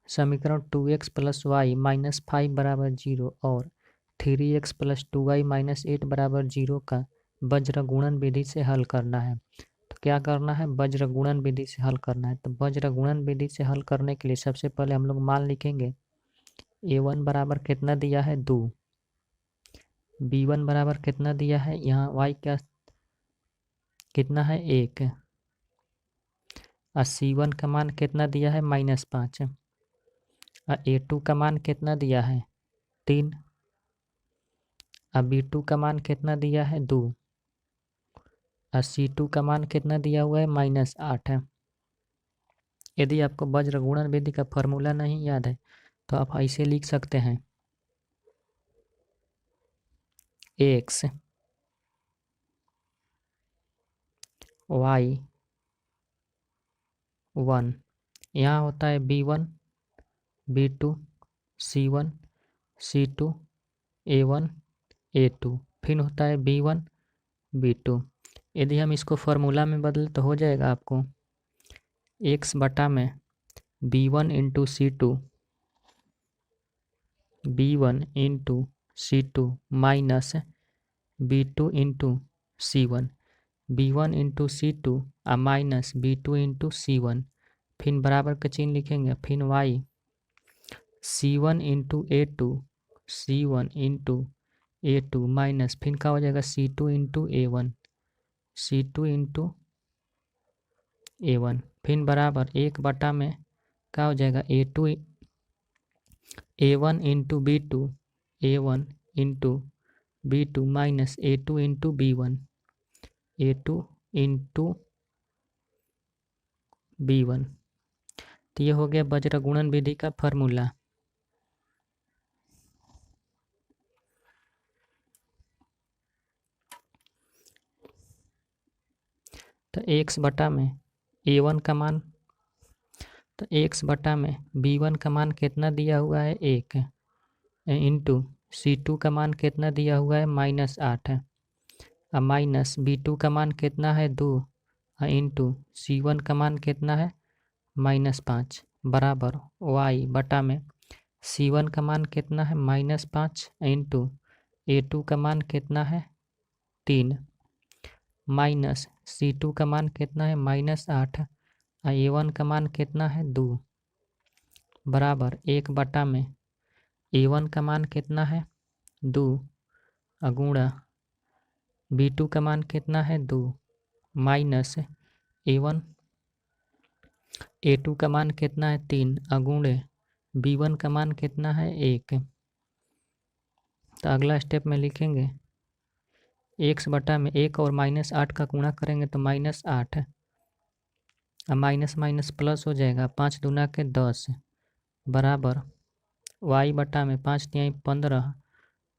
समीकरण 2x plus Y minus 5 बराबर 0 और 3x प्लस 2y माइनस 8 बराबर 0 का वज्र गुणन विधि से हल करना है। तो क्या करना है, वज्र गुणन विधि से हल करना है। तो वज्र गुणन विधि से हल करने के लिए सबसे पहले हम लोग मान लिखेंगे a1 बराबर कितना दिया है 2, b1 बराबर कितना दिया है, यहाँ y क्या कितना है 1, और c1 का मान कितना दिया है -5, और a2 का मान कितना दिया है 3, और b2 का मान कितना दिया है 2, और c2 का मान कितना दिया हुआ है -8 है। यदि आपको वज्र गुणन विधि का फॉर्मूला नहीं याद है तो आप ऐसे लिख सकते हैं x y 1, यहाँ होता है b1 b2 c1 c2 a1 a2, फिर होता है b1 b2। यदि हम इसको फॉर्मूला में बदलें तो हो जाएगा आपको x बटा में b1 into c2 b1 into c2 minus b2 into c1 b1 into c2 और माइनस b2 इंटू c1, फिर बराबर का चिन्ह लिखेंगे, फिर y c1 into a2 c1 into a2 minus फिर क्या हो जाएगा c2 into a1 c2 into a1, फिर बराबर 1 बटा में क्या हो जाएगा a1 into b2 a1 into b2 minus a2 into b1 a2 into b1। तो ये हो गया वज्र गुणन विधि का फॉर्मूला। तो x बटा में a1 का मान, तो x बटा में b1 का मान कितना दिया हुआ है 1, इंटू c2 का मान कितना दिया हुआ है -8 है, और माइनस b2 का मान कितना है 2, इंटू c1 का मान कितना है -5 बराबर y बटा में c1 का मान कितना है -5 इंटू a2 का मान कितना है 3 माइनस c2 का मान कितना है -8 और a1 का मान कितना है 2 बराबर 1 बटा में a1 का मान कितना है 2 अगुणा b2 का मान कितना है 2 माइनस a2 का मान कितना है 3 अगुणे b1 का मान कितना है 1। तो अगला स्टेप में लिखेंगे x बटा में 1 और -8 का गुणा करेंगे तो -8, और माइनस माइनस प्लस हो जाएगा 5 दूना के 10 बराबर y बटा में 5 तिहाई 15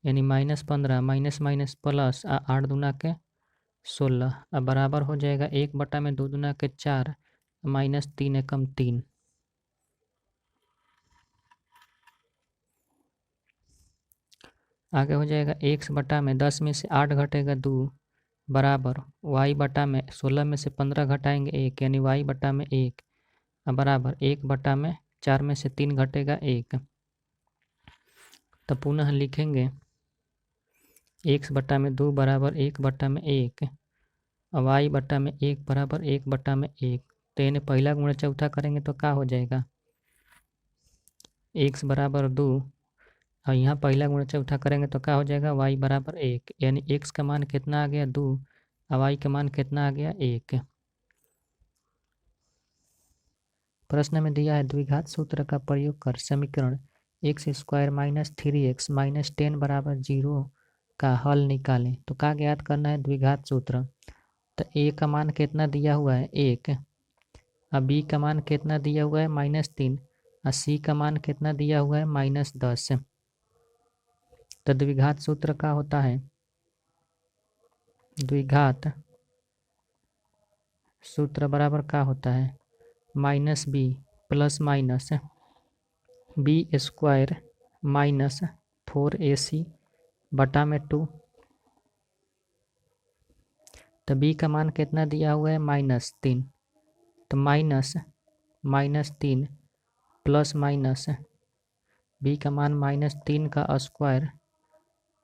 यानी -15 माइनस माइनस प्लस 8 दूना के 16, अब बराबर हो जाएगा 1 बटा में 2 दूना के 4 -3 एकम 3। आगे हो जाएगा x बटा में 10 में से 8 घटेगा 2 बराबर y बटा में 16 में से 15 घटाएंगे 1 यानी y बटा में 1, अब बराबर 1 बटा में 4 में से 3 घटेगा 1। तो पुनः लिखेंगे x बटा में 2 बराबर 1 बटा में 1 और y बटा में 1 बराबर 1 बटा में 1। तो इन्हें पहला गुणा चौथा करेंगे तो क्या हो जाएगा x बराबर 2 और यहाँ पहला गुणा चौथा करेंगे तो क्या हो जाएगा y बराबर 1, यानी x का मान कितना आ गया 2 और y का मान कितना आ गया 1। प्रश्न में दिया है द्विघात सूत्र का प्रयोग कर समीकरण x² माइनस 3x माइनस 10 बराबर 0 का हल निकालें। तो क्या ज्ञात करना है द्विघात सूत्र। तो a का मान कितना दिया हुआ है 1, और b का मान कितना दिया हुआ है -3, और c का मान कितना दिया हुआ है -10। तो द्विघात सूत्र का होता है, द्विघात सूत्र बराबर क्या होता है -b plus minus b² minus 4ac बटा में 2। तो b का मान कितना दिया हुआ है -3, तो -3 प्लस माइनस बी का मान -3 का स्क्वायर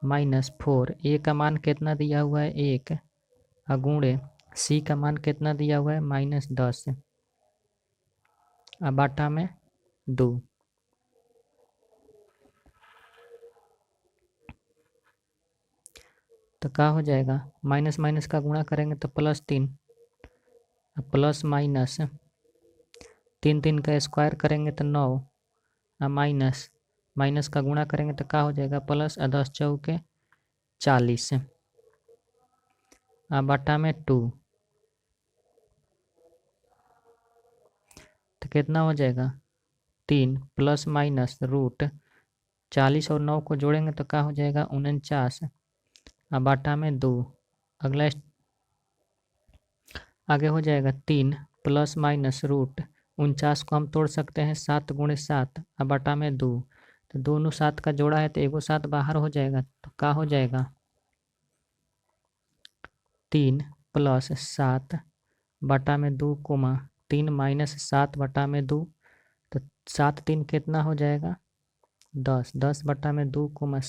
-4, ए का मान कितना दिया हुआ है 1, गुणे सी का मान कितना दिया हुआ है -10, बाटा में 2। तो क्या हो जाएगा, माइनस माइनस का गुणा करेंगे तो +3, प्लस माइनस 3 का स्क्वायर करेंगे तो 9, माइनस माइनस का गुणा करेंगे तो क्या हो जाएगा प्लस, 10 चौके 40, बटा में 2। तो कितना हो जाएगा 3 प्लस माइनस रूट 40 और 9 को जोड़ेंगे तो क्या हो जाएगा 49, बाटा में 2। अगला आगे हो जाएगा 3 प्लस माइनस रूट 49 को हम तोड़ सकते हैं 7 गुणे 7, बाटा में 2। तो दोनों 7 का जोड़ा है तो एगो 7 बाहर हो जाएगा, तो क्या हो जाएगा 3 प्लस 7 बटा में 2 कोमा 3 माइनस 7 बटा में 2। तो 7 3 कितना हो जाएगा 10, 10 बटा में 2 कोमा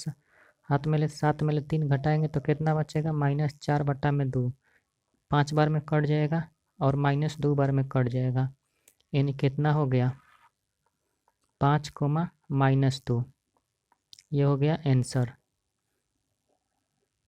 हाथ में ले 7 में ले 3 घटाएंगे तो कितना बचेगा -4 बटा में 2, 5 बार में कट जाएगा और -2 बार में कट जाएगा, यानी कितना हो गया 5, -2। ये हो गया आंसर।